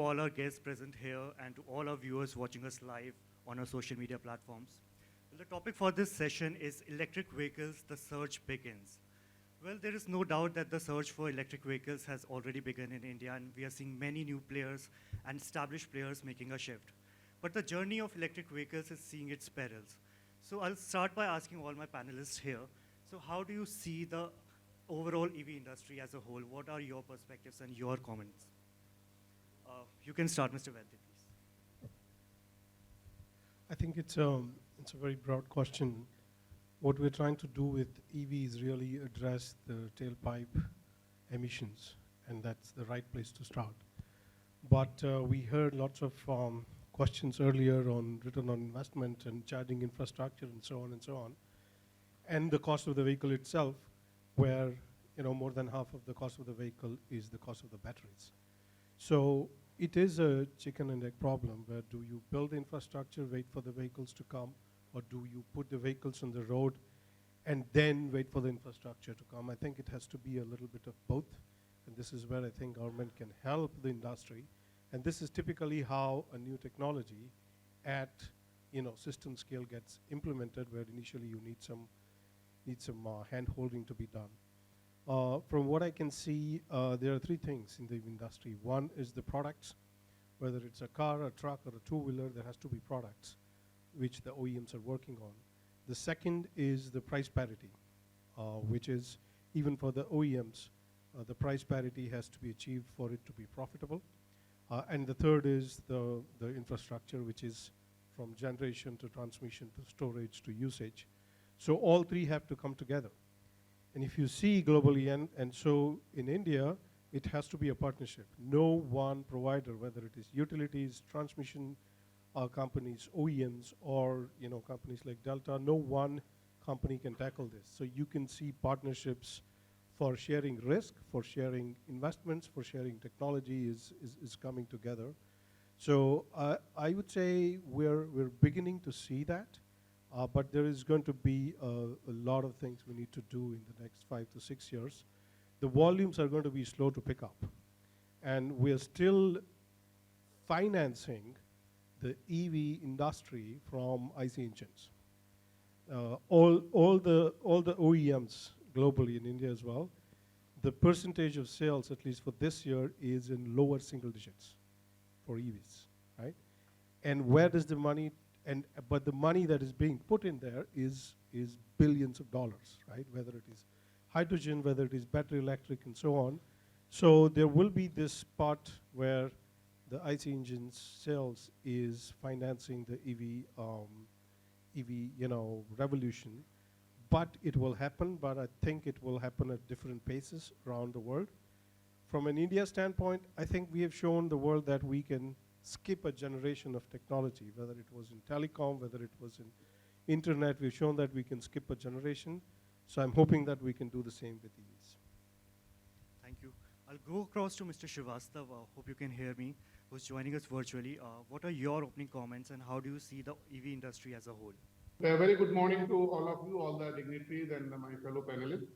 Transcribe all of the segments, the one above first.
all our guests present here and to all our viewers watching us live on our social media platforms. Well, the topic for this session is electric vehicles, the surge begins. Well, there is no doubt that the search for electric vehicles has already begun in India, and we are seeing many new players and established players making a shift. But the journey of electric vehicles is seeing its perils. So I'll start by asking all my panelists here, so how do you see the overall EV industry as a whole? What are your perspectives and your comments? You can start, Mr. Vaidya, please. I think it's a very broad question. What we're trying to do with EV is really address the tailpipe emissions, and that's the right place to start. But we heard lots of questions earlier on return on investment and charging infrastructure and so on and so on, and the cost of the vehicle itself, where more than half of the cost of the vehicle is the cost of the batteries. So it is a chicken and egg problem, where do you build infrastructure, wait for the vehicles to come, or do you put the vehicles on the road and then wait for the infrastructure to come? I think it has to be a little bit of both, and this is where I think government can help the industry. And this is typically how a new technology at system scale gets implemented, where initially you need some hand-holding to be done. From what I can see, there are three things in the industry. One is the products, whether it's a car, a truck, or a two-wheeler, there has to be products which the OEMs are working on. The second is the price parity, which is even for the OEMs, the price parity has to be achieved for it to be profitable. And the third is the infrastructure, which is from generation to transmission to storage to usage. So all three have to come together. And if you see globally, and so in India, it has to be a partnership. No one provider, whether it is utilities, transmission companies, OEMs, or companies like Delta, no one company can tackle this. So you can see partnerships for sharing risk, for sharing investments, for sharing technology is coming together. So I would say we're beginning to see that. But there is going to be a lot of things we need to do in the next 5 to 6 years. The volumes are going to be slow to pick up. And we're still financing the EV industry from IC engines. All the OEMs globally, in India as well, the percentage of sales, at least for this year, is in lower single digits for EVs, right? And where does the money but the money that is being put in there is billions of dollars, right? Whether it is hydrogen, whether it is battery electric, and so on. So there will be this part where the IC engines sales is financing the EV revolution. But it will happen, but I think it will happen at different paces around the world. From an India standpoint, I think we have shown the world that we can skip a generation of technology, whether it was in telecom, whether it was in internet. We've shown that we can skip a generation. So I'm hoping that we can do the same with EVs. Thank you. I'll go across to Mr. Srivastava, hope you can hear me, who's joining us virtually. What are your opening comments, and how do you see the EV industry as a whole? A very good morning to all of you, all the dignitaries and my fellow panelists.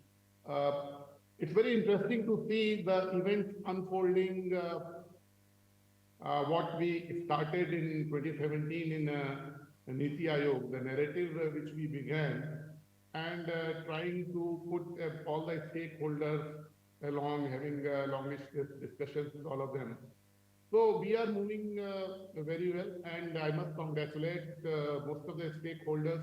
It's very interesting to see the events unfolding. What we started in 2017 in Niti Aayog, the narrative which we began, and trying to put all the stakeholders along, having longish discussions with all of them. So we are moving very well, and I must congratulate most of the stakeholders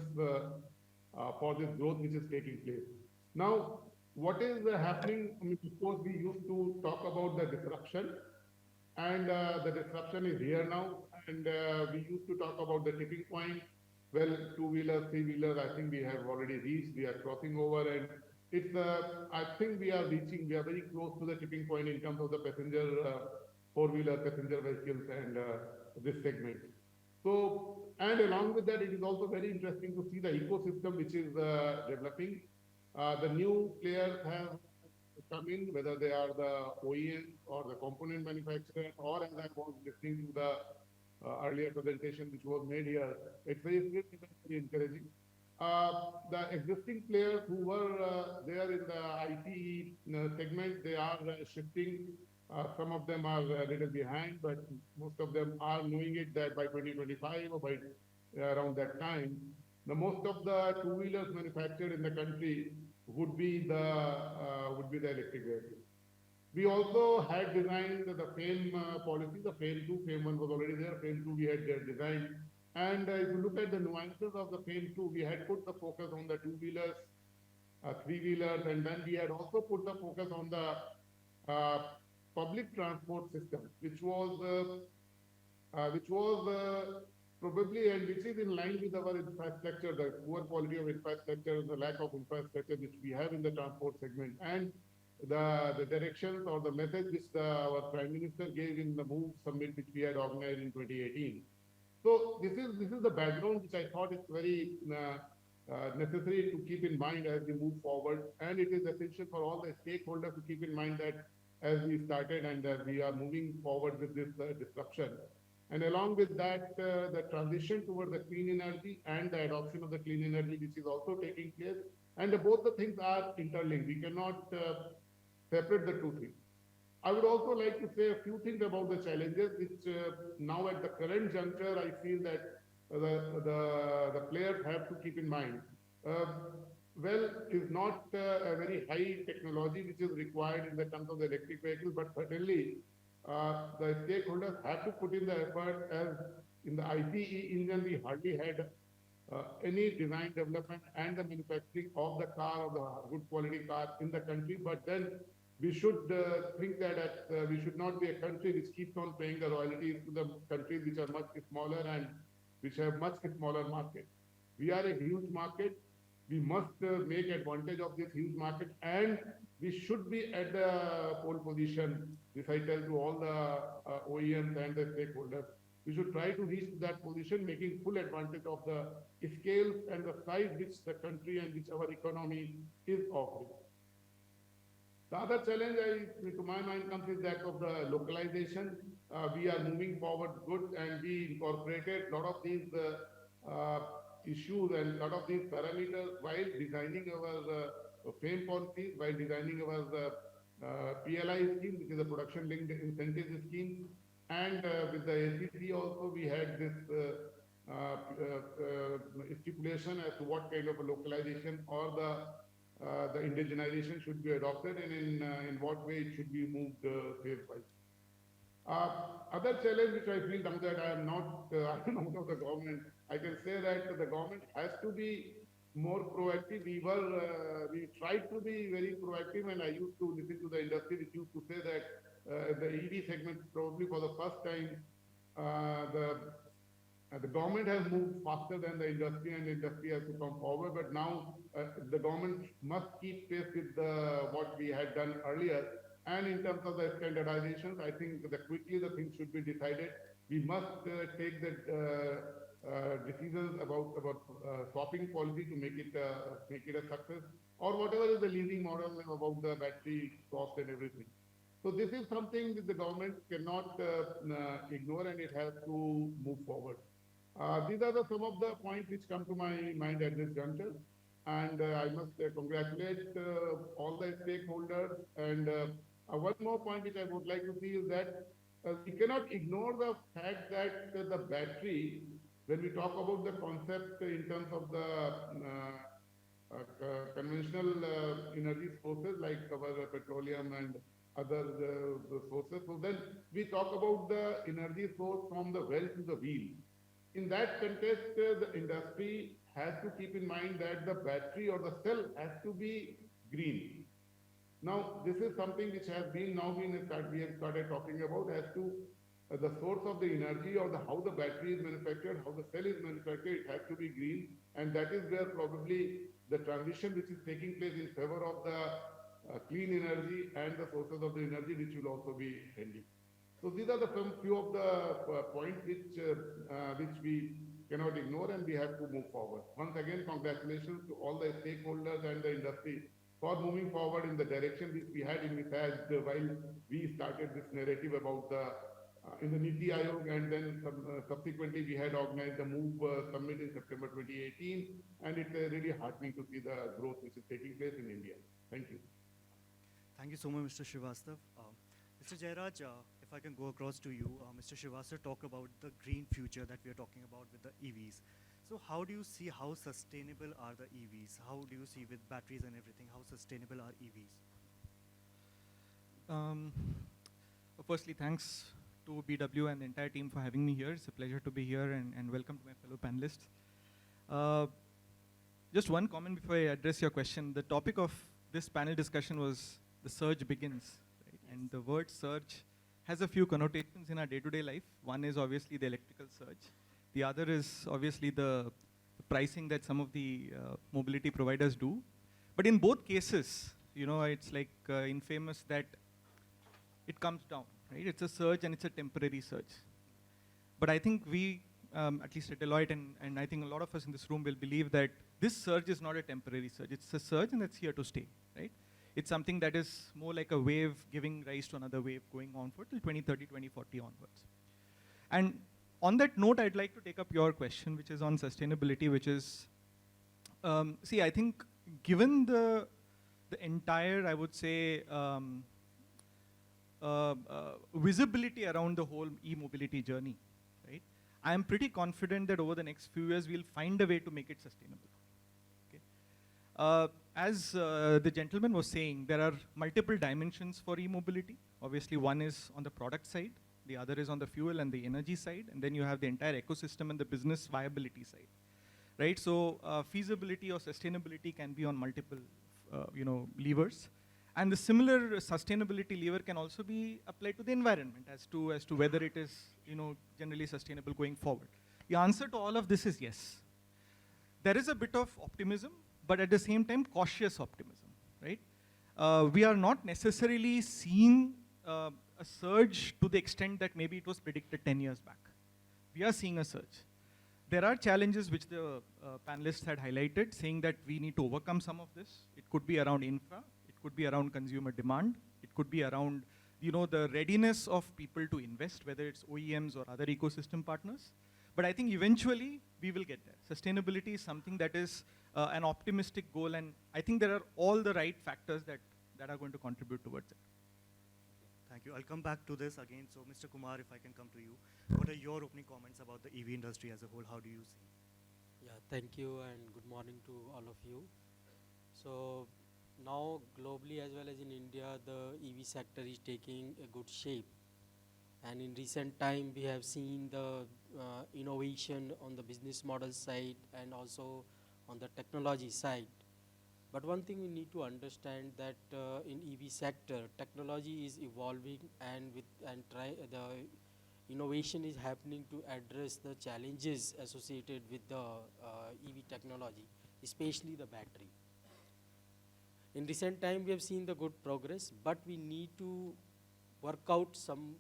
for this growth which is taking place. Now, what is happening? I mean, of course, we used to talk about the disruption, and the disruption is here now. And we used to talk about the tipping point. Well, two-wheeler, three-wheeler, I think we have already reached. We are crossing over, and it's. I think we are reaching. We are very close to the tipping point in terms of the passenger, four-wheeler passenger vehicles, and this segment. So, and along with that, it is also very interesting to see the ecosystem which is developing. The new players have come in, whether they are the OEM or the component manufacturer, or as I was listening to the earlier presentation which was made here, it's very encouraging. The existing players who were there in the IT segment, they are shifting Some of them are a little behind, but most of them are knowing it that by 2025 or by around that time, the most of the two-wheelers manufactured in the country would be the electric vehicles. We also had designed the FAME policy, the FAME 2, FAME 1 was already there, FAME 2 we had designed. And if you look at the nuances of the FAME 2, we had put the focus on the two-wheelers, three-wheelers, and then we had also put the focus on the uh, public transport system, which was probably and which is in line with our infrastructure, the poor quality of infrastructure, the lack of infrastructure which we have in the transport segment, and the directions or the message which our Prime Minister gave in the MOVE summit which we had organized in 2018. So this is the background which I thought is very necessary to keep in mind as we move forward, and it is essential for all the stakeholders to keep in mind that as we started and we are moving forward with this disruption. And along with that, the transition towards the clean energy and the adoption of the clean energy, which is also taking place. And both the things are interlinked. We cannot separate the two things. I would also like to say a few things about the challenges, which now at the current juncture, I feel that the players have to keep in mind. Uh, well, is not a very high technology which is required in the terms of the electric vehicles, but certainly the stakeholders have to put in the effort. As in the ICE engine, we hardly had any design development and the manufacturing of the car, of the good quality car in the country. But then we should think that we should not be a country which keeps on paying the royalties to the countries which are much smaller and which have much smaller market. We are a huge market. We must make advantage of this huge market, and we should be at the pole position. This I tell to all the OEMs and the stakeholders. We should try to reach that position, making full advantage of the scale and the size which the country and which our economy is offering. The other challenge, to my mind, comes is that of the localization. We are moving forward good, and we incorporated a lot of these issues and a lot of these parameters while designing our FAME policies, while designing our PLI scheme, which is a production linked incentive scheme, and with the ACC also we had this stipulation as to what kind of a localization or the indigenization should be adopted, and in what way it should be moved phase-wise. Other challenge which I feel now that I am not out of the government, I can say that the government has to be more proactive. We tried to be very proactive, and I used to listen to the industry which used to say that the EV segment probably for the first time the government has moved faster than the industry, and the industry has to come forward. But now the government must keep pace with what we had done earlier. And in terms of the standardizations, I think that quickly the things should be decided. We must take the decisions about swapping policy to make it a success, or whatever is the leasing model about the battery cost and everything. So this is something that the government cannot ignore, and it has to move forward. These are some of the points which come to my mind at this juncture. And I must congratulate all the stakeholders. And one more point which I would like to see is that we cannot ignore the fact that the battery, when we talk about the concept in terms of the conventional energy sources like our petroleum and other sources, so then we talk about the energy source from the well to the wheel. In that context, the industry has to keep in mind that the battery or the cell has to be green. Now, this is something which has been we have started talking about as to the source of the energy or how the battery is manufactured, how the cell is manufactured. It has to be green, and that is where probably the transition which is taking place in favor of the clean energy and the sources of the energy which will also be handy. So these are the few of the points which we cannot ignore, and we have to move forward. Once again, congratulations to all the stakeholders and the industry for moving forward in the direction which we had envisaged while we started this narrative about in the Niti Aayog, and then subsequently we had organized the MOVE summit in September 2018, and it's really heartening to see the growth which is taking place in India. Thank you. Thank you so much, Mr. Srivastava. Mr. Jairaj, if I can go across to you, Mr. Srivastava talked about the green future that we are talking about with the EVs. So how do you see how sustainable are the EVs? How do you see with batteries and everything, how sustainable are EVs? Firstly, thanks to BW and the entire team for having me here. It's a pleasure to be here and welcome to my fellow panelists. Just one comment before I address your question. The topic of this panel discussion was the surge begins, right? And the word surge has a few connotations in our day-to-day life. One is obviously the electrical surge. The other is obviously the pricing that some of the mobility providers do. But in both cases, you know, it's like infamous that it comes down, right? It's a surge and it's a temporary surge. But I think we, at least at Deloitte, and I think a lot of us in this room will believe that this surge is not a temporary surge. It's a surge and it's here to stay, right? It's something that is more like a wave giving rise to another wave going on for till 2030, 2040 onwards. And on that note, I'd like to take up your question, which is on sustainability, which is, see, I think given the entire, I would say, visibility around the whole e-mobility journey, right? I am pretty confident that over the next few years, we'll find a way to make it sustainable. Okay? As the gentleman was saying, there are multiple dimensions for e-mobility. Obviously, one is on the product side, the other is on the fuel and the energy side, and then you have the entire ecosystem and the business viability side, right? So feasibility or sustainability can be on multiple, levers. And the similar sustainability lever can also be applied to the environment as to whether it is, generally sustainable going forward. The answer to all of this is yes. There is a bit of optimism, but at the same time, cautious optimism, right? We are not necessarily seeing a surge to the extent that maybe it was predicted 10 years back. We are seeing a surge. There are challenges which the panelists had highlighted, saying that we need to overcome some of this. It could be around infra. Could be around consumer demand. It could be around, the readiness of people to invest, whether it's OEMs or other ecosystem partners. But I think eventually we will get there. Sustainability is something that is an optimistic goal, and I think there are all the right factors that are going to contribute towards it. Thank you. I'll come back to this again. So, Mr. Kumar, if I can come to you, what are your opening comments about the EV industry as a whole? How do you see? Yeah, thank you and good morning to all of you. So, now globally as well as in India, the EV sector is taking a good shape. And in recent time, we have seen the innovation on the business model side and also on the technology side. But one thing we need to understand that in EV sector, technology is evolving and the innovation is happening to address the challenges associated with the EV technology, especially the battery. In recent time, we have seen the good progress, but we need to work out some,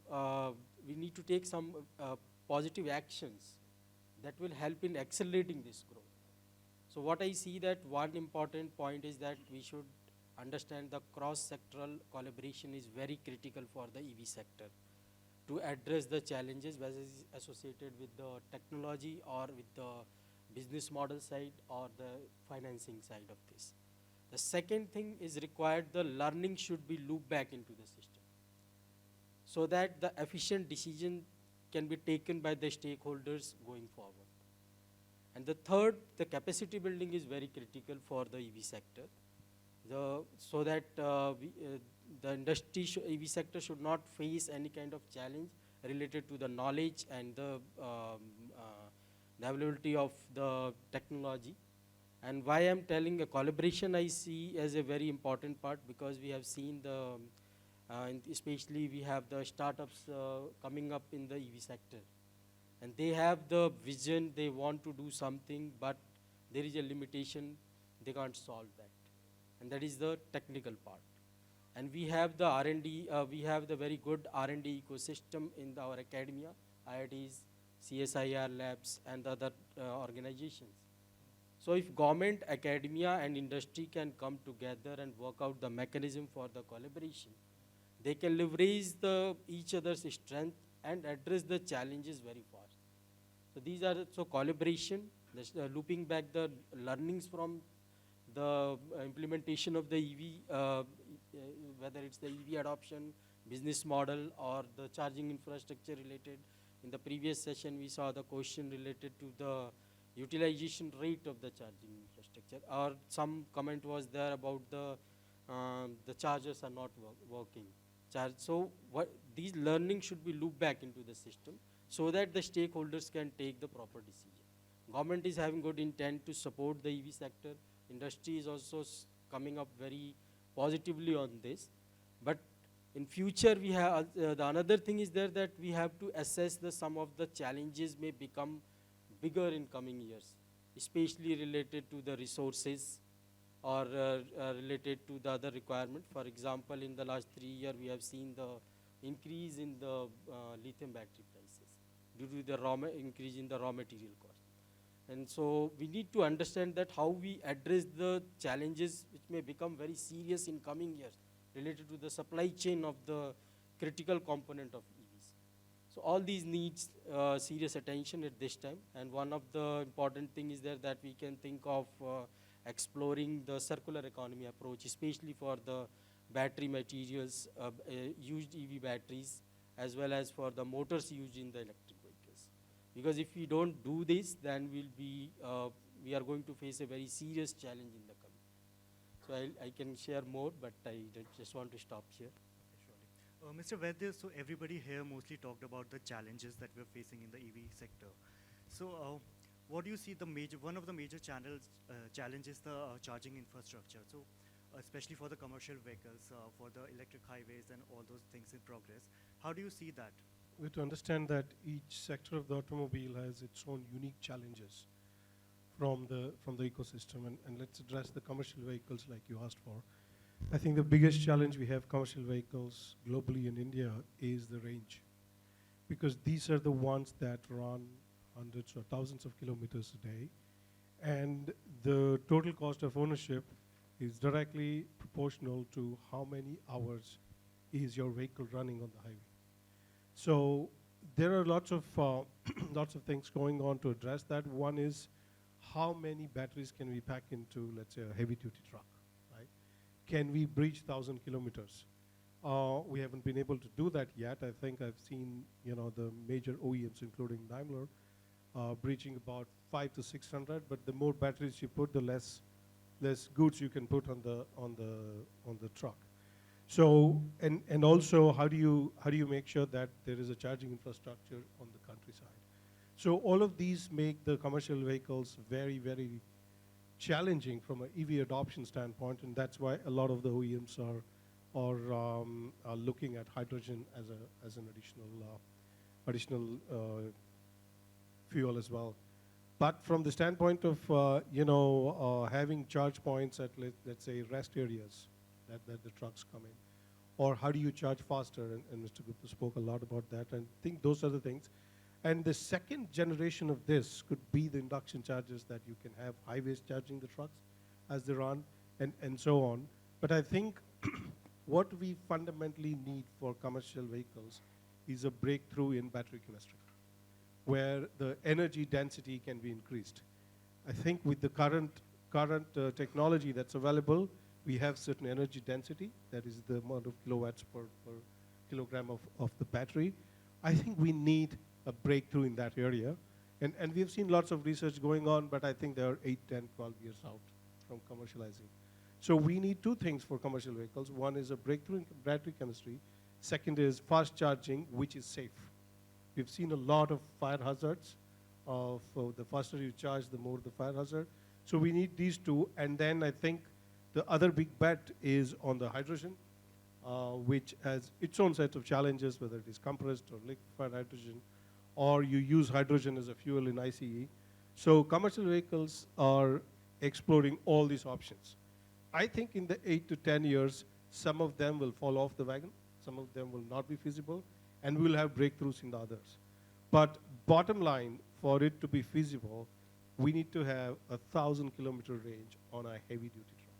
we need to take some positive actions that will help in accelerating this growth. So what I see that one important point is that we should understand the cross-sectoral collaboration is very critical for the EV sector to address the challenges whether it's associated with the technology or with the business model side or the financing side of this. The second thing is required, the learning should be looped back into the system so that the efficient decision can be taken by the stakeholders going forward. And the third, the capacity building is very critical for the EV sector. So that the industry, EV sector should not face any kind of challenge related to the knowledge and the availability of the technology. And why I'm telling a collaboration I see as a very important part, because we have seen the, especially we have the startups coming up in the EV sector. And they have the vision, they want to do something, but there is a limitation, they can't solve that. And that is the technical part. And we have the R&D, we have the very good R&D ecosystem in our academia, IITs, CSIR labs, and the other organizations. So if government, academia, and industry can come together and work out the mechanism for the collaboration, they can leverage each other's strength and address the challenges very fast. So these are, so collaboration, looping back the learnings from the implementation of the EV, whether it's the EV adoption, business model or the charging infrastructure related. In the previous session, we saw the question related to the utilization rate of the charging infrastructure, or some comment was there about the chargers are not working. So these learning should be looped back into the system so that the stakeholders can take the proper decision. Government is having good intent to support the EV sector. Industry is also coming up very positively on this. But in future, we have the another thing is there that we have to assess the some of the challenges may become bigger in coming years, especially related to the resources or related to the other requirement. For example, in the last 3 years, we have seen the increase in the lithium battery prices due to the increase in the raw material cost. And so we need to understand that how we address the challenges which may become very serious in coming years related to the supply chain of the critical component of EVs. So all these needs serious attention at this time. And one of the important thing is there that we can think of exploring the circular economy approach, especially for the battery materials, used EV batteries, as well as for the motors used in the electric vehicles. Because if we don't do this, then we are going to face a very serious challenge in the coming. So I can share more, but I just want to stop here. Surely. Mr. Vaidya, so everybody here mostly talked about the challenges that we're facing in the EV sector. So what do you see one of the major challenges the charging infrastructure? So especially for the commercial vehicles, for the electric highways and all those things in progress. How do you see that? We have to understand that each sector of the automobile has its own unique challenges from the ecosystem, and let's address the commercial vehicles like you asked for. I think the biggest challenge we have commercial vehicles globally in India is the range, because these are the ones that run hundreds or thousands of kilometers a day, and the total cost of ownership is directly proportional to how many hours is your vehicle running on the highway. So there are lots of lots of things going on to address that. One is how many batteries can we pack into, let's say, a heavy-duty truck, right? Can we breach 1,000 kilometers? We haven't been able to do that yet. I think I've seen, the major OEMs, including Daimler, breaching about 500 to 600. But the more batteries you put, the less goods you can put on the truck. So, and also, how do you make sure that there is a charging infrastructure on the countryside? So all of these make the commercial vehicles very, very challenging from an EV adoption standpoint, and that's why a lot of the OEMs are looking at hydrogen as an additional fuel as well. But from the standpoint of having charge points at let's say rest areas that the trucks come in, or how do you charge faster? And Mr. Gupta spoke a lot about that. And I think those are the things. And the second generation of this could be the induction chargers that you can have highways charging the trucks as they run, and so on. But I think what we fundamentally need for commercial vehicles is a breakthrough in battery chemistry, where the energy density can be increased. I think with the current technology that's available, we have certain energy density, that is the amount of kilowatts per kilogram of the battery. I think we need a breakthrough in that area. And we've seen lots of research going on, but I think they are 8, 10, 12 years out from commercializing. So we need two things for commercial vehicles. One is a breakthrough in battery chemistry. Second is fast charging, which is safe. We've seen a lot of fire hazards. The faster you charge, the more the fire hazard. So we need these two. And then I think the other big bet is on the hydrogen, which has its own set of challenges, whether it is compressed or liquefied hydrogen, or you use hydrogen as a fuel in ICE. So commercial vehicles are exploring all these options. I think in the 8 to 10 years, some of them will fall off the wagon, some of them will not be feasible, and we'll have breakthroughs in the others. But bottom line, for it to be feasible, we need to have 1,000-kilometer range on a heavy-duty truck.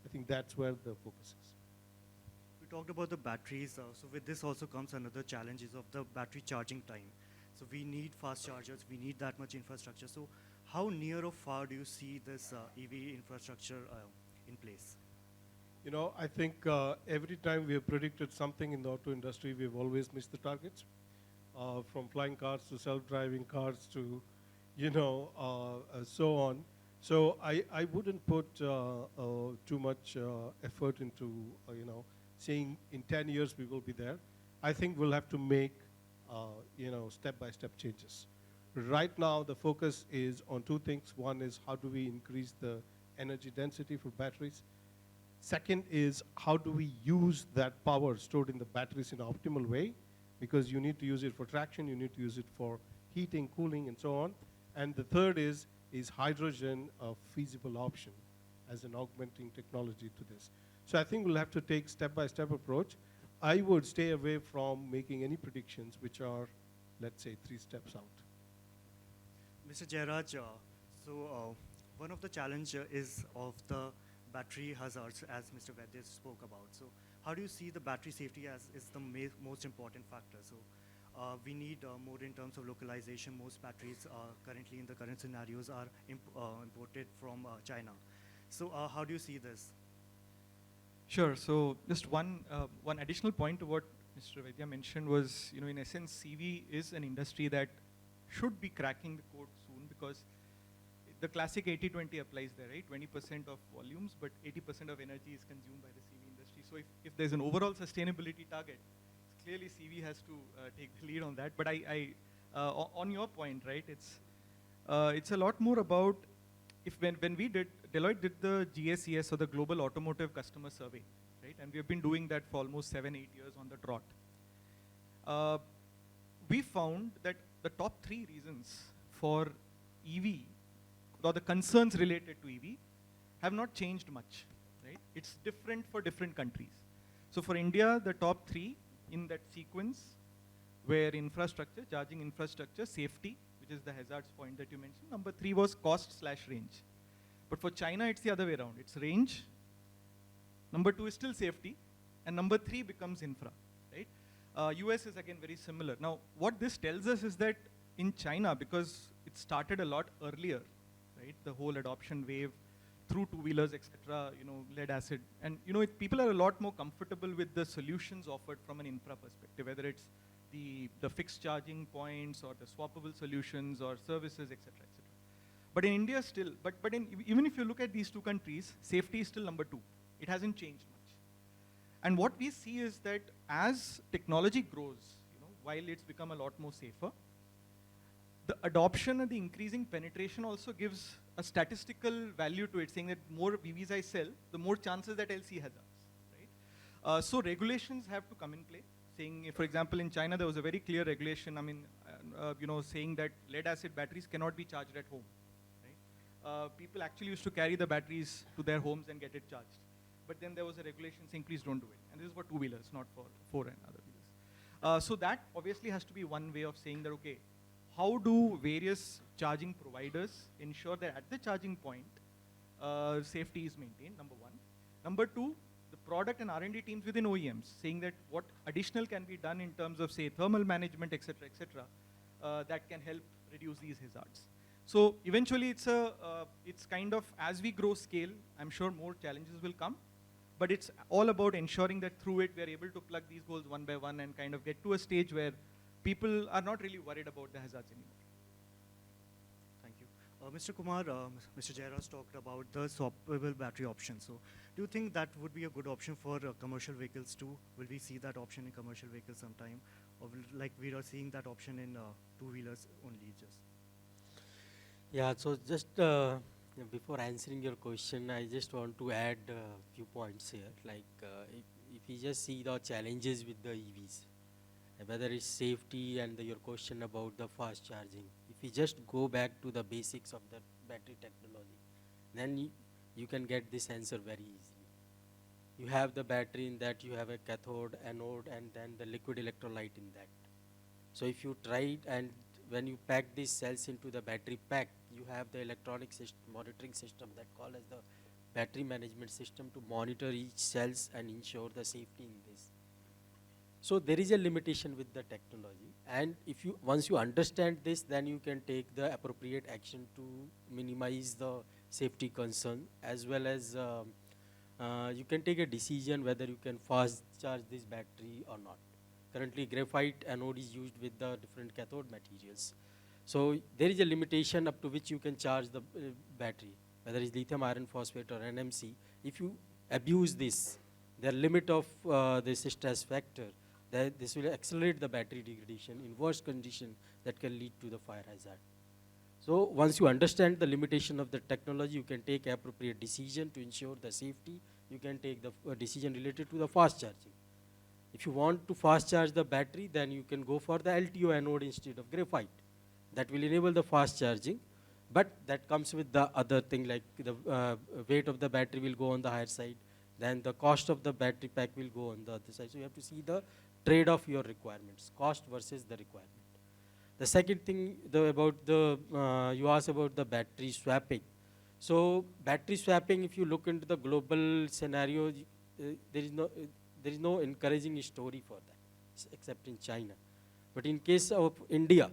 I think that's where the focus is. We talked about the batteries, so with this also comes another challenges of the battery charging time. So we need fast chargers, we need that much infrastructure. So how near or far do you see this EV infrastructure in place? You know, I think every time we have predicted something in the auto industry, we've always missed the targets. From flying cars to self-driving cars to, so on. So I wouldn't put too much effort into, saying in 10 years we will be there. I think we'll have to make, step-by-step changes. Right now, the focus is on two things. One is how do we increase the energy density for batteries? Second is how do we use that power stored in the batteries in an optimal way? Because you need to use it for traction, you need to use it for heating, cooling, and so on. And the third is hydrogen a feasible option as an augmenting technology to this? So I think we'll have to take step-by-step approach. I would stay away from making any predictions which are, let's say, 3 steps out. Mr. Jairaj, one of the challenge is of the battery hazards, as Mr. Vaidya spoke about. So how do you see the battery safety as is the most important factor? So we need more in terms of localization. Most batteries currently in the current scenarios are imported from China. So how do you see this? Sure. So just one additional point to what Mr. Vaidya mentioned was, in essence, CV is an industry that should be cracking the code soon, because the classic 80-20 applies there, right? 20% of volumes, but 80% of energy is consumed by the CV industry. So if there's an overall sustainability target, clearly CV has to take the lead on that. But on your point, right, it's a lot more about when Deloitte did the GACS, or the Global Automotive Customer Survey, right? And we have been doing that for almost 7-8 years on the trot. We found that the top 3 reasons for EV, or the concerns related to EV, have not changed much, right? It's different for different countries. So for India, the top 3 in that sequence were infrastructure, charging infrastructure, safety, which is the hazards point that you mentioned. Number 3 was cost/range. But for China, it's the other way around. It's range. Number 2 is still safety. And number 3 becomes infra, right? US is again very similar. Now, what this tells us is that in China, because it started a lot earlier, right? The whole adoption wave through two-wheelers, etc., lead acid. And, people are a lot more comfortable with the solutions offered from an infra perspective, whether it's the fixed charging points or the swappable solutions or services, etc., etc. But in India still, even if you look at these 2 countries, safety is still number 2. It hasn't changed much. And what we see is that as technology grows, while it's become a lot more safer, the adoption and the increasing penetration also gives a statistical value to it, saying that more EVs I sell, the more chances that I'll see hazards, right? So regulations have to come in play, saying, for example, in China, there was a very clear regulation, saying that lead-acid batteries cannot be charged at home, right? People actually used to carry the batteries to their homes and get it charged. But then there was a regulation saying, please don't do it. And this is for 2-wheelers, not for 4 and other wheelers. So that obviously has to be one way of saying that, okay, how do various charging providers ensure that at the charging point, safety is maintained, number 1. Number 2, the product and R&D teams within OEMs, saying that what additional can be done in terms of, say, thermal management, etc., that can help reduce these hazards. So eventually, it's kind of, as we grow scale, I'm sure more challenges will come. But it's all about ensuring that through it, we're able to plug these goals one by one and kind of get to a stage where people are not really worried about the hazards anymore. Thank you. Mr. Kumar, Mr. Jairaj talked about the swappable battery option. So do you think that would be a good option for commercial vehicles too? Will we see that option in commercial vehicles sometime? Or like we are seeing that option in 2-wheelers only just? Yeah, so just before answering your question, I just want to add a few points here. Like if you just see the challenges with the EVs, whether it's safety and your question about the fast charging, if you just go back to the basics of the battery technology, then you can get this answer very easily. You have the battery, in that you have a cathode, anode, and then the liquid electrolyte in that. So if you try and when you pack these cells into the battery pack, you have the electronic monitoring system that called as the battery management system to monitor each cells and ensure the safety in this. So there is a limitation with the technology, and once you understand this, then you can take the appropriate action to minimize the safety concern, as well as you can take a decision whether you can fast charge this battery or not. Currently, graphite anode is used with the different cathode materials. So there is a limitation up to which you can charge the battery, whether it's lithium iron phosphate or NMC. If you abuse this, the limit of this stress factor, that this will accelerate the battery degradation in worst condition that can lead to the fire hazard. So once you understand the limitation of the technology, you can take appropriate decision to ensure the safety. You can take the decision related to the fast charging. If you want to fast charge the battery, then you can go for the LTO anode instead of graphite. That will enable the fast charging, but that comes with the other thing, like the weight of the battery will go on the higher side, then the cost of the battery pack will go on the other side. So you have to see the trade-off your requirements, cost versus the requirement. The second thing you asked about the battery swapping. So battery swapping, if you look into the global scenario, there is no encouraging story for that, except in China. But in case of India,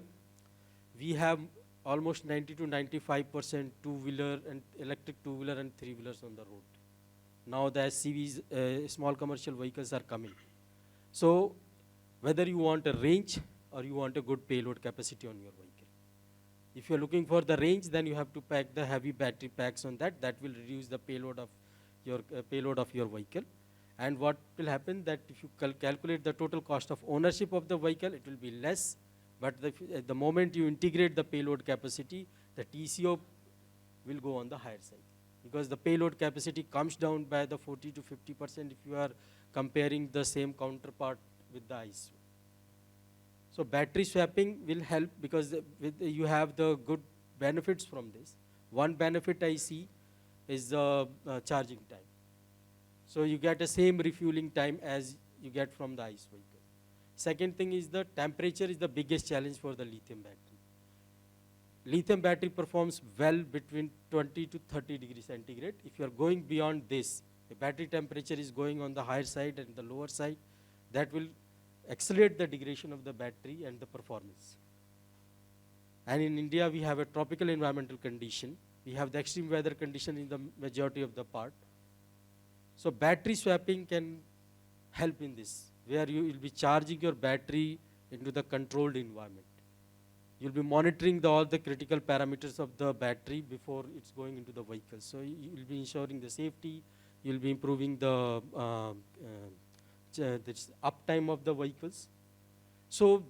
we have almost 90 to 95% two-wheeler and electric two-wheeler and three-wheelers on the road. Now the SCVs, small commercial vehicles are coming. So whether you want a range or you want a good payload capacity on your vehicle. If you're looking for the range, then you have to pack the heavy battery packs on that. That will reduce the payload of your vehicle. And what will happen that if you calculate the total cost of ownership of the vehicle, it will be less. But at the moment you integrate the payload capacity, the TCO will go on the higher side. Because the payload capacity comes down by the 40 to 50% if you are comparing the same counterpart with the ICE. So battery swapping will help because you have the good benefits from this. One benefit I see is the charging time. So you get the same refueling time as you get from the ICE vehicle. Second thing is the temperature is the biggest challenge for the lithium battery. Lithium battery performs well between 20 to 30 degrees centigrade. If you are going beyond this, the battery temperature is going on the higher side and the lower side, that will accelerate the degradation of the battery and the performance. And in India, we have a tropical environmental condition. We have the extreme weather condition in the majority of the part. So battery swapping can help in this, where you will be charging your battery into the controlled environment. You'll be monitoring all the critical parameters of the battery before it's going into the vehicle. So you will be ensuring the safety, you'll be improving the uptime of the vehicles. So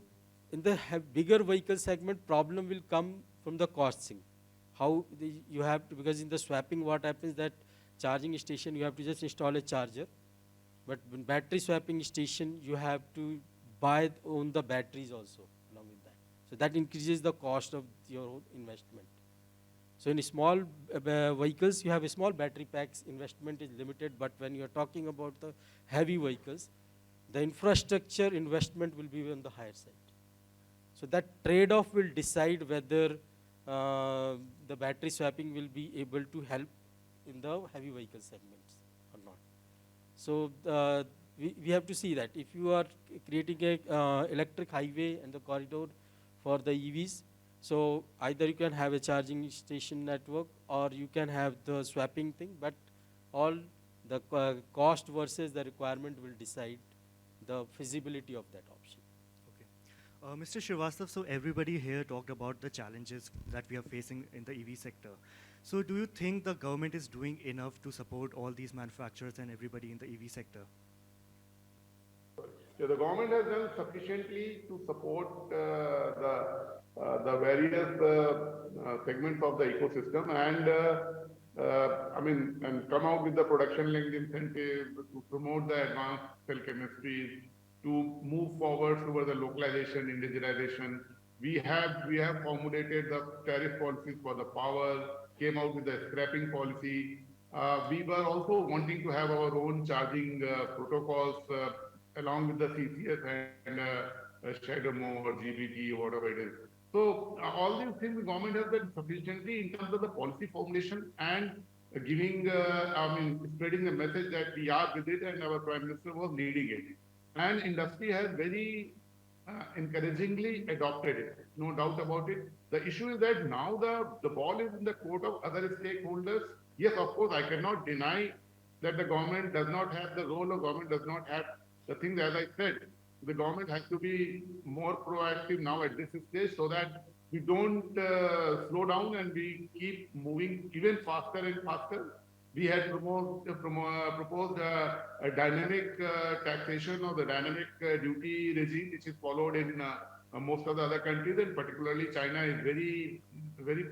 in the bigger vehicle segment, problem will come from the costing. You have to, because in the swapping what happens that charging station, you have to just install a charger. But in battery swapping station, you have to own the batteries also along with that. So that increases the cost of your investment. So in small vehicles, you have a small battery packs, investment is limited, but when you're talking about the heavy vehicles, the infrastructure investment will be on the higher side. So that trade-off will decide whether the battery swapping will be able to help in the heavy vehicle segments or not. So we have to see that if you are creating a electric highway and the corridor for the EVs, so either you can have a charging station network or you can have the swapping thing, but all the cost versus the requirement will decide the feasibility of that option. Okay. Mr. Srivastava, so everybody here talked about the challenges that we are facing in the EV sector. So do you think the government is doing enough to support all these manufacturers and everybody in the EV sector? Yeah, the government has done sufficiently to support the various segments of the ecosystem and come out with the production linked incentive to promote the advanced cell chemistries, to move forward toward the localization, indigenization. We have formulated the tariff policies for the power, came out with the scrapping policy. We were also wanting to have our own charging protocols along with the CCS and Shadomo or GBT or whatever it is. So all these things the government has done sufficiently in terms of the policy formulation and spreading the message that we are with it and our Prime Minister was leading it. And industry has very encouragingly adopted it, no doubt about it. The issue is that now the ball is in the court of other stakeholders. Yes, of course, I cannot deny that the government does not have the role, or government does not have the things, as I said, the government has to be more proactive now at this stage so that we don't slow down and we keep moving even faster and faster. We had proposed a dynamic taxation or the dynamic duty regime, which is followed in most of the other countries, and particularly China is very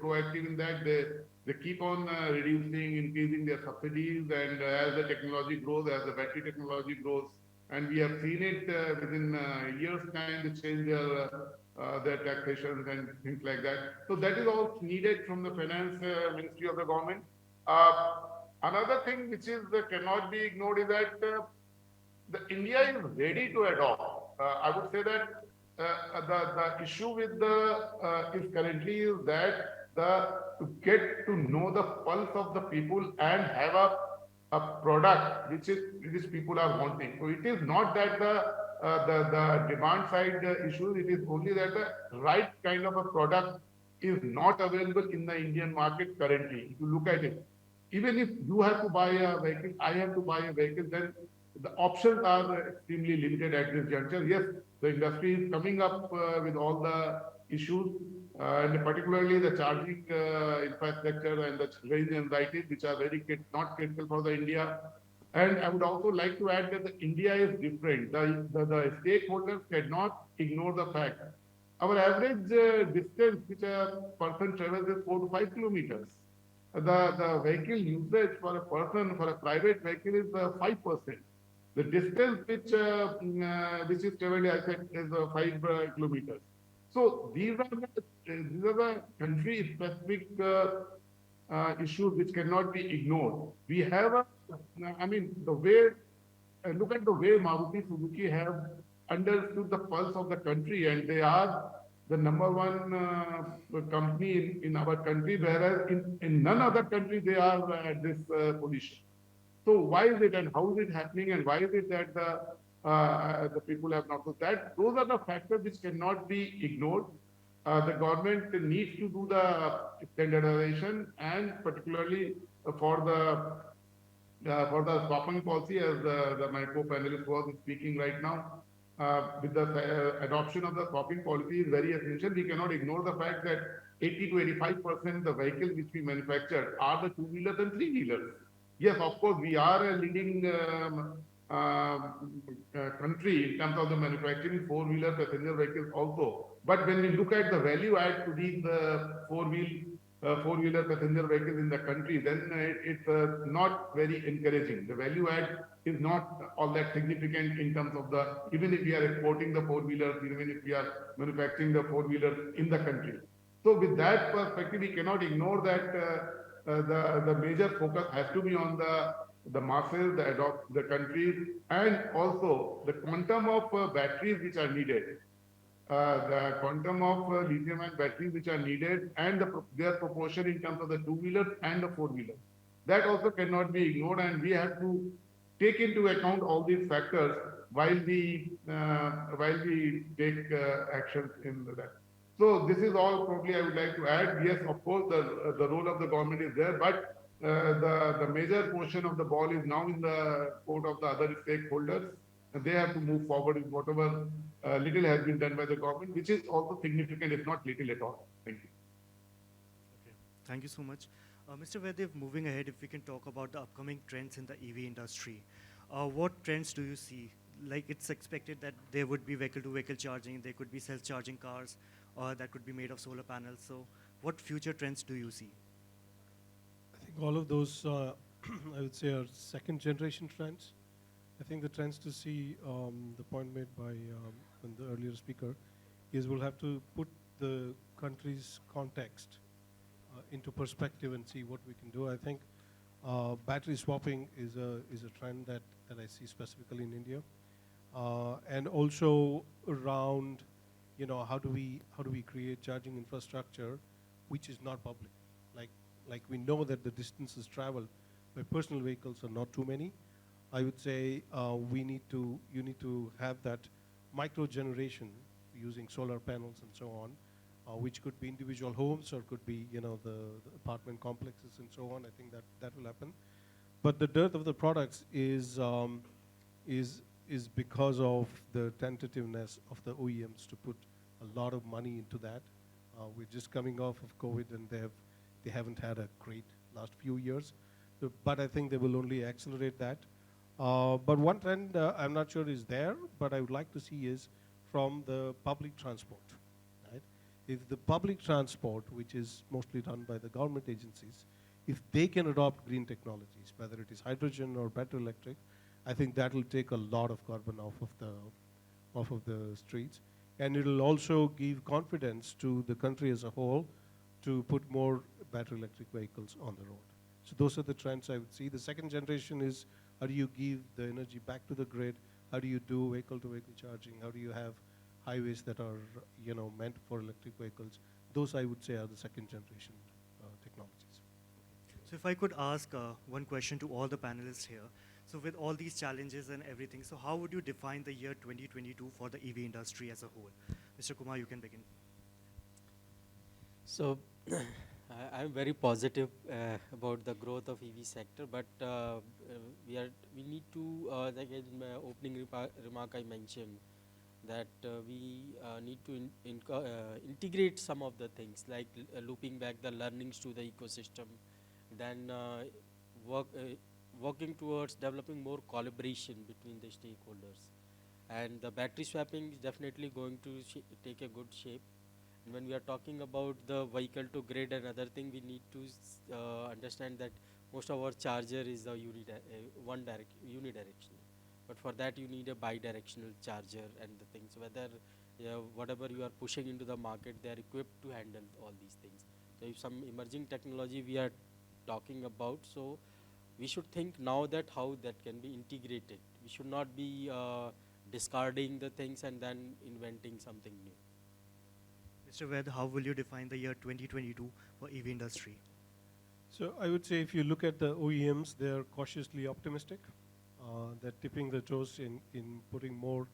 proactive in that. They keep on reducing, increasing their subsidies, and as the technology grows, as the battery technology grows, and we have seen it within years' time, they change their taxations and things like that. So that is all needed from the finance ministry of the government. Uh, Another thing which is cannot be ignored is that the India is ready to adopt. I would say that the issue with the is currently is that the to get to know the pulse of the people and have a product which people are wanting. So it is not that the demand side issue. It is only that the right kind of a product is not available in the Indian market currently. If you look at it, even if you have to buy a vehicle, I have to buy a vehicle, then the options are extremely limited at this juncture. Yes, the industry is coming up with all the issues, and particularly the charging infrastructure and the range anxieties, which are not critical for the India. And I would also like to add that the India is different. The stakeholders cannot ignore the fact. Our average distance which a person travels is 4 to 5 kilometers. The vehicle usage for a person, for a private vehicle is 5%. The distance which is traveled, I said, is 5 kilometers. So these are the country specific issues which cannot be ignored. We have I mean, the way, look at the way Maruti Suzuki have understood the pulse of the country, and they are the number one company in our country, whereas in none other country they are at this position. So why is it and how is it happening, and why is it that the people have not? So that those are the factors which cannot be ignored. The government needs to do the standardization, and particularly for the swapping policy, as my co-panelist was speaking right now, with the adoption of the swapping policy is very essential. We cannot ignore the fact that 80 to 85% the vehicles which we manufacture are the two-wheelers and three-wheelers. Yes, of course, we are a leading country in terms of the manufacturing four-wheeler passenger vehicles also. But when we look at the value add to these four-wheeler passenger vehicles in the country, then it's not very encouraging. The value add is not all that significant in terms of even if we are exporting the four-wheelers, even if we are manufacturing the four-wheelers in the country. So with that perspective, we cannot ignore that the major focus has to be on the masses, the countries, and also the quantum of batteries which are needed. The quantum of lithium-ion batteries which are needed, and their proportion in terms of the two-wheelers and the four-wheelers. That also cannot be ignored, and we have to take into account all these factors while we take actions in that. So this is all probably I would like to add. Yes, of course, the role of the government is there, but the major portion of the ball is now in the court of the other stakeholders, and they have to move forward with whatever little has been done by the government, which is also significant, if not little at all. Thank you. Okay, thank you so much. Mr. Vaidya, moving ahead, if we can talk about the upcoming trends in the EV industry. What trends do you see? Like, it's expected that there would be vehicle-to-vehicle charging, there could be self-charging cars that could be made of solar panels. So what future trends do you see? I think all of those, I would say, are second generation trends. I think the trends to see, the point made by the earlier speaker, is we'll have to put the country's context into perspective and see what we can do. I think battery swapping is a trend that I see specifically in India, and also around, how do we create charging infrastructure which is not public. Like we know that the distances traveled by personal vehicles are not too many. I would say you need to have that micro generation using solar panels and so on, which could be individual homes or could be the apartment complexes and so on. I think that will happen. But the dearth of the products is because of the tentativeness of the OEMs to put a lot of money into that. We're just coming off of COVID, and they haven't had a great last few years. So, but I think they will only accelerate that. But one trend I'm not sure is there, but I would like to see is from the public transport. Right? If the public transport, which is mostly done by the government agencies, if they can adopt green technologies, whether it is hydrogen or battery electric, I think that will take a lot of carbon off of the streets. And it will also give confidence to the country as a whole to put more battery electric vehicles on the road. So those are the trends I would see. The second generation is how do you give the energy back to the grid? How do you do vehicle-to-vehicle charging? How do you have highways that are meant for electric vehicles? Those I would say are the second generation technologies. So if I could ask one question to all the panelists here. So with all these challenges and everything, so how would you define the year 2022 for the EV industry as a whole? Mr. Kumar, you can begin. So I'm very positive about the growth of EV sector, but we need to, like in my opening remark I mentioned, that we need to integrate some of the things, like looping back the learnings to the ecosystem, then working towards developing more collaboration between the stakeholders. And the battery swapping is definitely going to take a good shape. And when we are talking about the vehicle to grid and other thing, we need to understand that most of our charger is the unidirectional. But for that you need a bi-directional charger and the things, whether whatever you are pushing into the market, they are equipped to handle all these things. So if some emerging technology we are talking about, so we should think now that how that can be integrated. We should not be discarding the things and then inventing something new. Mr. Vaidya, how will you define the year 2022 for EV industry? So I would say if you look at the OEMs, they're cautiously optimistic. They're tipping their toes in putting more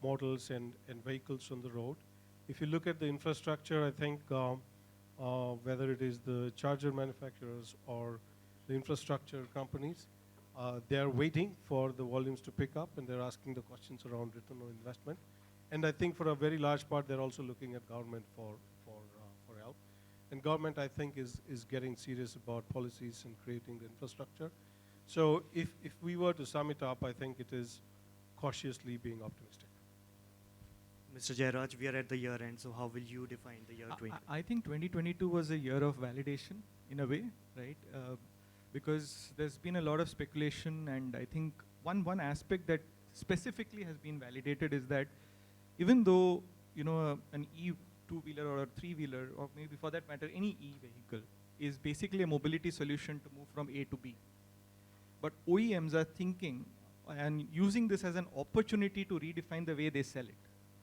models and vehicles on the road. If you look at the infrastructure, I think whether it is the charger manufacturers or the infrastructure companies, they are waiting for the volumes to pick up, and they're asking the questions around return on investment. And I think for a very large part, they're also looking at government for help. And government, I think, is getting serious about policies and creating the infrastructure. So if we were to sum it up, I think it is cautiously being optimistic. Mr. Jairaj, we are at the year end, so how will you define the year 2022? I think 2022 was a year of validation in a way, right? Because there's been a lot of speculation, and I think one aspect that specifically has been validated is that even though an E2-wheeler or a 3-wheeler, or maybe for that matter any E-vehicle, is basically a mobility solution to move from A to B, but OEMs are thinking and using this as an opportunity to redefine the way they sell it.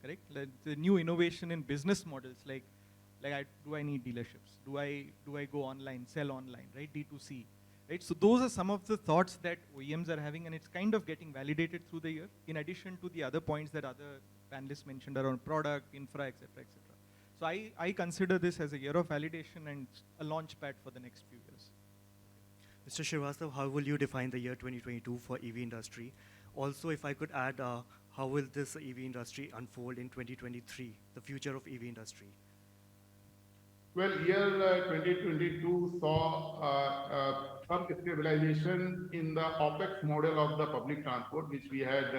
Correct? Like the new innovation in business models, like do I need dealerships? Do I go online, sell online, right? D2C, right? So those are some of the thoughts that OEMs are having, and it's kind of getting validated through the year, in addition to the other points that other panelists mentioned around product, infra, etc., etc. So I consider this as a year of validation and a launch pad for the next few years. Mr. Srivastava, how will you define the year 2022 for EV industry? Also, if I could add, how will this EV industry unfold in 2023, the future of EV industry? Well, year 2022 saw some stabilization in the OPEX model of the public transport, which we had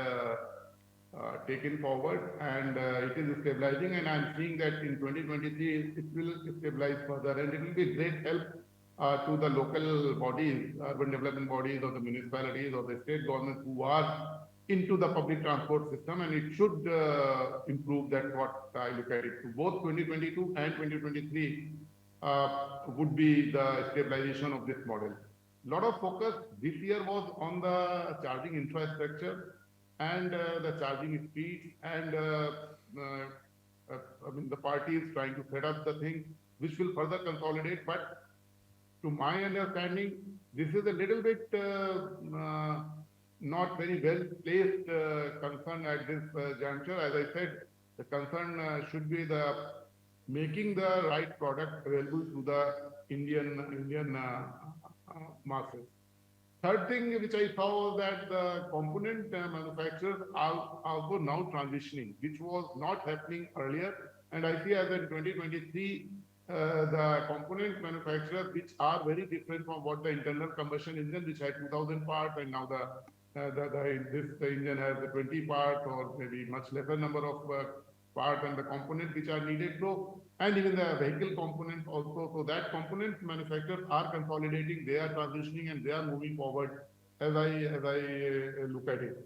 taken forward, and it is stabilizing, and I'm seeing that in 2023 it will stabilize further, and it will be great help to the local bodies, urban development bodies, or the municipalities or the state governments who are into the public transport system, and it should improve. That's what I look at it. So both 2022 and 2023 would be the stabilization of this model. A lot of focus this year was on the charging infrastructure and the charging speeds, and I mean, the party is trying to set up the thing which will further consolidate, but to my understanding, this is a little bit not very well placed concern at this juncture. As I said, the concern should be the making the right product available to the Indian masses. Third thing which I saw was that the component manufacturers are also now transitioning, which was not happening earlier. And I see as in 2023, the component manufacturers, which are very different from what the internal combustion engine, which had 2,000 parts, and now the engine has the 20 parts or maybe much lesser number of parts and the components which are needed. So, and even the vehicle components also. So that component manufacturers are consolidating, they are transitioning, and they are moving forward as I look at it.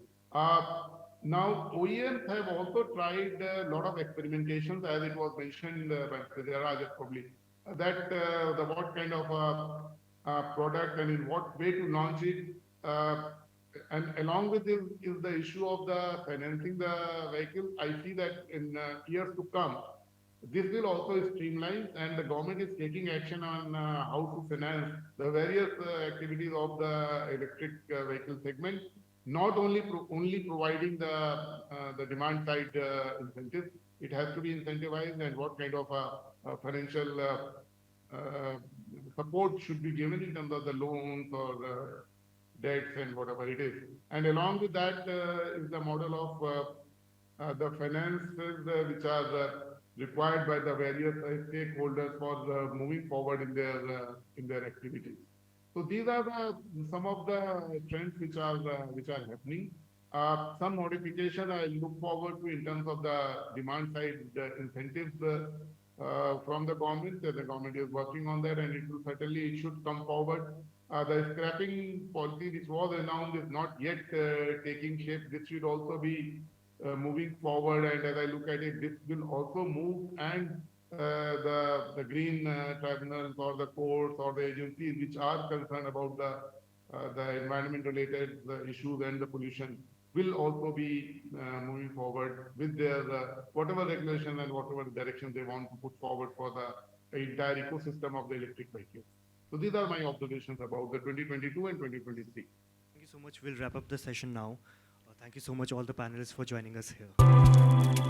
Now, OEMs have also tried a lot of experimentations, as it was mentioned by Jairaj probably, what kind of product and in what way to launch it. And along with this is the issue of the financing the vehicle. I see that in years to come, this will also streamline, and the government is taking action on how to finance the various activities of the electric vehicle segment, not only providing the demand side incentives. It has to be incentivized, and what kind of financial support should be given in terms of the loans or debts and whatever it is. And along with that is the model of the finances which are required by the various stakeholders for moving forward in their activities. So these are some of the trends which are happening. Some modification I look forward to in terms of the demand side incentives from the government. The government is working on that, and it should come forward. The scrapping policy which was announced is not yet taking shape. This should also be moving forward, and as I look at it, this will also move, and the green tribunals or the courts or the agencies which are concerned about the environment related issues and the pollution will also be moving forward with their whatever regulation and whatever direction they want to put forward for the entire ecosystem of the electric vehicles. So these are my observations about the 2022 and 2023. Thank you so much. We'll wrap up the session now. Thank you so much, all the panelists, for joining us here.